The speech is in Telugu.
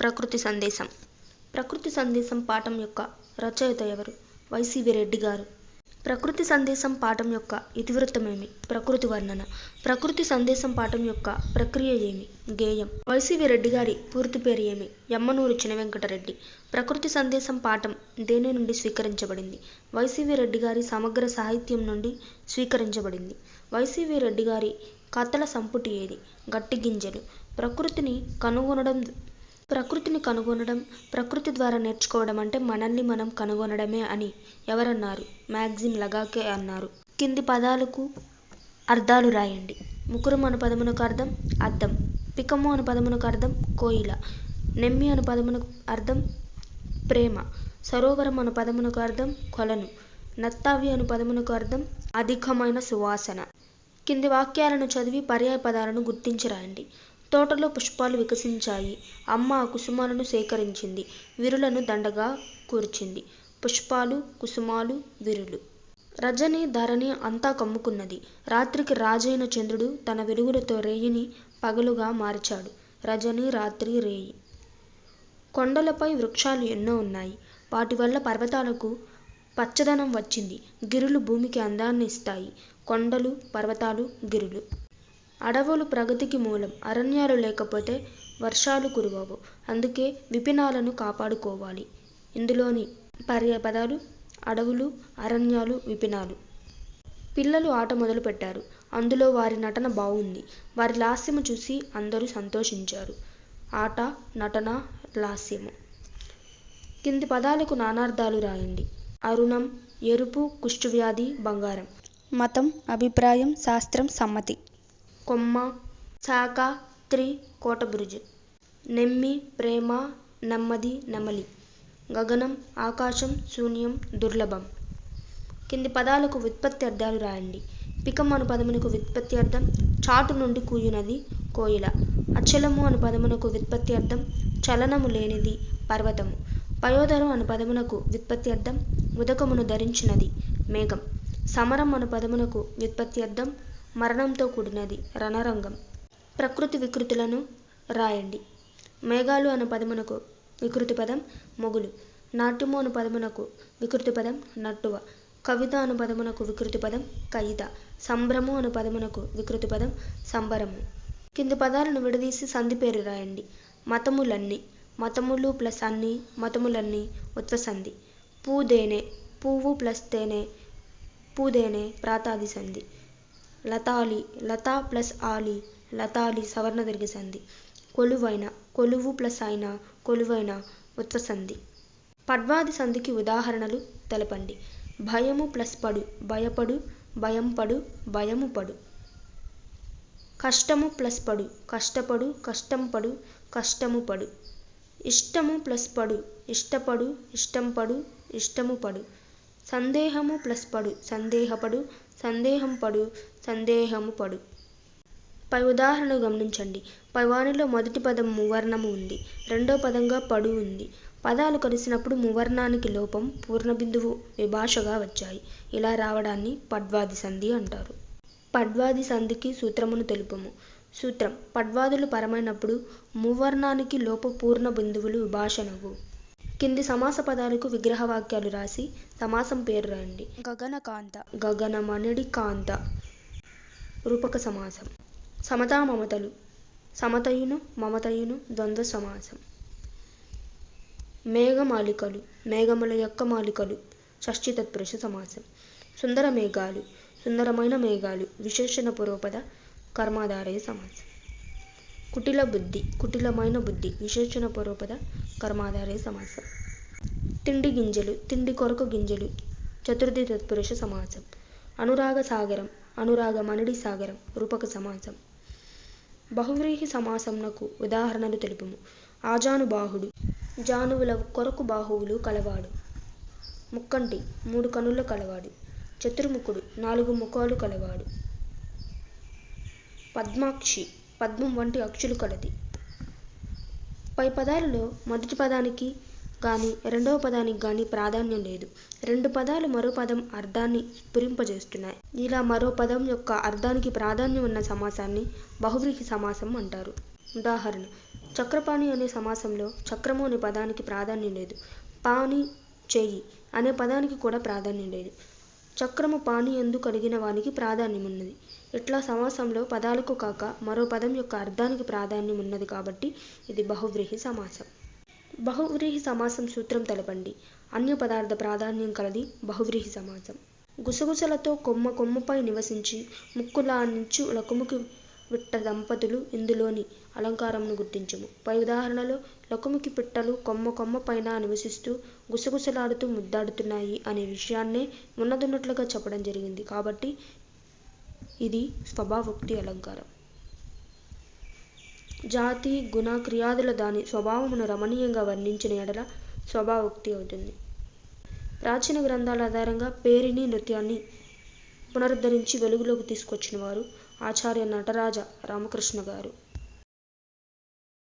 ప్రకృతి సందేశం. ప్రకృతి సందేశం పాఠం యొక్క రచయిత ఎవరు? వైసీవి రెడ్డి గారు. ప్రకృతి సందేశం పాఠం యొక్క ఇతివృత్తమేమి? ప్రకృతి వర్ణన. ప్రకృతి సందేశం పాఠం యొక్క ప్రక్రియ ఏమి? గేయం. వైసీవి రెడ్డి గారి పూర్తి పేరు ఏమి? యమ్మనూరు చినవెంకటరెడ్డి. ప్రకృతి సందేశం పాఠం దేని నుండి స్వీకరించబడింది? వైసీవి రెడ్డి గారి సమగ్ర సాహిత్యం నుండి స్వీకరించబడింది. వైసీవి రెడ్డి గారి కథల సంపుటి ఏది? గట్టి గింజలు. ప్రకృతిని కనుగొనడం, ప్రకృతి ద్వారా నేర్చుకోవడం అంటే మనల్ని మనం కనుగొనడమే అని ఎవరన్నారు? మ్యాగ్జిమ్ లగాకే అన్నారు. కింది పదాలకు అర్థాలు రాయండి. ముకురం అను పదమునకు అర్థం అద్దం. పికము అను పదమునకు అర్థం కోయిల. నెమ్మి అను పదమునకు అర్థం ప్రేమ. సరోవరం అను పదమునకు అర్థం కొలను. నత్తావి అను పదమునకు అర్థం అధికమైన సువాసన. కింది వాక్యాలను చదివి పర్యాయ పదాలను గుర్తించి రాయండి. తోటలో పుష్పాలు వికసించాయి. అమ్మ ఆ కుసుమాలను సేకరించింది. విరులను దండగా కూర్చింది. పుష్పాలు, కుసుమాలు, విరులు. రజని ధరణి అంతా కమ్ముకున్నది. రాత్రికి రాజైన చంద్రుడు తన వెలుగులతో రేయిని పగలుగా మార్చాడు. రజని, రాత్రి, రేయి. కొండలపై వృక్షాలు ఎన్నో ఉన్నాయి. వాటి వల్ల పర్వతాలకు పచ్చదనం వచ్చింది. గిరులు భూమికి అందాన్ని ఇస్తాయి. కొండలు, పర్వతాలు, గిరులు. అడవులు ప్రగతికి మూలం. అరణ్యాలు లేకపోతే వర్షాలు కురవవు. అందుకే విపినాలను కాపాడుకోవాలి. ఇందులోని పర్యాయ పదాలు అడవులు, అరణ్యాలు, విపినాలు. పిల్లలు ఆట మొదలు పెట్టారు. అందులో వారి నటన బావుంది. వారి లాస్యము చూసి అందరూ సంతోషించారు. ఆట, నటన, లాస్యము. కింది పదాలకు నానార్థాలు రాయండి. అరుణం, ఎరుపు, కుష్ఠవ్యాధి, బంగారం. మతం, అభిప్రాయం, శాస్త్రం, సమ్మతి. కొమ్మ, శాఖ, త్రి, కోటబురుజు. నెమ్మి, ప్రేమ, నెమ్మది, నెమలి. గగనం, ఆకాశం, శూన్యం, దుర్లభం. కింది పదాలకు వ్యుత్పత్తి అర్థాలు రాయండి. పికం అను పదమునకు వ్యుత్పత్తి అర్థం చాటు నుండి కూయునది, కోయిల. అచలము అను పదమునకు వ్యుత్పత్తి అర్థం చలనము లేనిది, పర్వతము. పయోదరం అను పదమునకు వ్యుత్పత్తి అర్థం ఉదకమును ధరించినది, మేఘం. సమరం అను పదమునకు వ్యుత్పత్తి అర్థం మరణంతో కూడినది, రణరంగం. ప్రకృతి వికృతులను రాయండి. మేఘాలు అను పదమునకు వికృతి పదం మొగులు. నాట్యము అను పదమునకు వికృతి పదం నట్టువ. కవిత అను పదమునకు వికృతి పదం కయిత. సంభ్రము అను పదమునకు వికృతి పదం సంబరము. కింది పదాలను విడదీసి సంధి పేరు రాయండి. మతములన్నీ. మతములు ప్లస్ అన్ని, మతములన్నీ ఉత్వసంధి. పూదేనే, పువ్వు ప్లస్ తేనె, పూదేనే ప్రాతాది సంధి. లతాలి, లత ప్లస్ ఆలి, లతాలి సవర్ణ దీర్ఘ సంధి. కొలువైన, కొలువు ప్లస్ అయిన, కొలువైన ఉత్వసంధి. పడ్వాది సంధికి ఉదాహరణలు తెలపండి. భయము ప్లస్ పడు, భయపడు, భయం పడు, భయము పడు. కష్టము ప్లస్ పడు, కష్టపడు, కష్టం పడు, కష్టము పడు. ఇష్టము ప్లస్ పడు, ఇష్టపడు, ఇష్టం పడు, ఇష్టము పడు. సందేహము ప్లస్ పడు, సందేహపడు, సందేహం పడు, సందేహము పడు. పై ఉదాహరణలు గమనించండి. పై వానిలో మొదటి పదం మువర్ణము ఉంది. రెండో పదంగా పడు ఉంది. పదాలు కలిసినప్పుడు మువర్ణానికి లోపం, పూర్ణ బిందువు విభాషగా వచ్చాయి. ఇలా రావడాన్ని పడ్వాది సంధి అంటారు. పడ్వాది సంధికి సూత్రమును తెలుపుము. సూత్రం: పడ్వాదులు పరమైనప్పుడు మువర్ణానికి లోప పూర్ణ బిందువులు విభాషణవు. కింది సమాస పదాలకు విగ్రహ వాక్యాలు రాసి సమాసం పేరు రాయండి. గగనకాంత, గగనమణిడి కాంత. రూపక సమాసం. సమతా మమతలు. సమతయును, మమతయును ద్వంద్వ సమాసం. మేఘమాలికలు, మేఘముల యొక్క మాలికలు. షష్ఠీ తత్పురుష సమాసం. సుందర మేఘాలు, సుందరమైన మేఘాలు. విశేషణ పూర్వపద కర్మాధారయ సమాసం. కుటిల బుద్ధి, కుటిలమైన బుద్ధి. విశేషణ పూర్వపద కర్మాధారయ సమాసం. తిండి గింజలు, తిండి కొరకు గింజలు. చతుర్థి తత్పురుష సమాసం. అనురాగ సాగరం, అనురాగమణిడి సాగరం. రూపక సమాసం. బహువ్రీహి సమాసంనకు ఉదాహరణలు తెలుపుము. ఆజానుబాహుడు, జానువుల కొరకు బాహువులు కలవాడు. ముక్కంటి, 3 కనుల కలవాడు. చతుర్ముఖుడు, 4 ముఖాలు కలవాడు. పద్మాక్షి, పద్మం వంటి అక్షులు కలది. పై పదాలలో మొదటి పదానికి గాని రెండవ పదానికి గాని ప్రాధాన్యం లేదు. 2 పదాలు మరో పదం అర్థాన్ని స్ఫురింపజేస్తున్నాయి. ఇలా మరో పదం యొక్క అర్థానికి ప్రాధాన్యం ఉన్న సమాసాన్ని బహువ్రీహి సమాసం అంటారు. ఉదాహరణ: చక్రపాణి అనే సమాసంలో చక్రము అనే పదానికి ప్రాధాన్యం లేదు. పాణి చెయ్యి అనే పదానికి కూడా ప్రాధాన్యం లేదు. చక్రము పాణి యందు కలిగిన వానికి ప్రాధాన్యమున్నది. ఇట్లా సమాసంలో పదాలకు కాక మరో పదం యొక్క అర్థానికి ప్రాధాన్యం ఉన్నది కాబట్టి ఇది బహువ్రీహి సమాసం. బహువ్రీహి సమాసం సూత్రం తెలపండి. అన్య పదార్థ ప్రాధాన్యం కలది బహువ్రీహి సమాసం. గుసగుసలతో కొమ్మపై నివసించి ముక్కులానించు లకుముకి విట్ట దంపతులు ఇందులోని అలంకారమును గుర్తించుము. పై ఉదాహరణలో లకుముకి పిట్టలు కొమ్మపైన నివసిస్తూ గుసగుసలాడుతూ ముద్దాడుతున్నాయి అనే విషయాన్నే ఉన్నదున్నట్లుగా చెప్పడం జరిగింది కాబట్టి ఇది స్వభావోక్తి అలంకారం. జాతి, గుణ, క్రియాదుల దాని స్వభావమును రమణీయంగా వర్ణించిన ఎడల స్వభావోక్తి అవుతుంది. ప్రాచీన గ్రంథాల ఆధారంగా పేరిణి నృత్యాన్ని పునరుద్ధరించి వెలుగులోకి తీసుకొచ్చిన వారు ఆచార్య నటరాజ రామకృష్ణ గారు.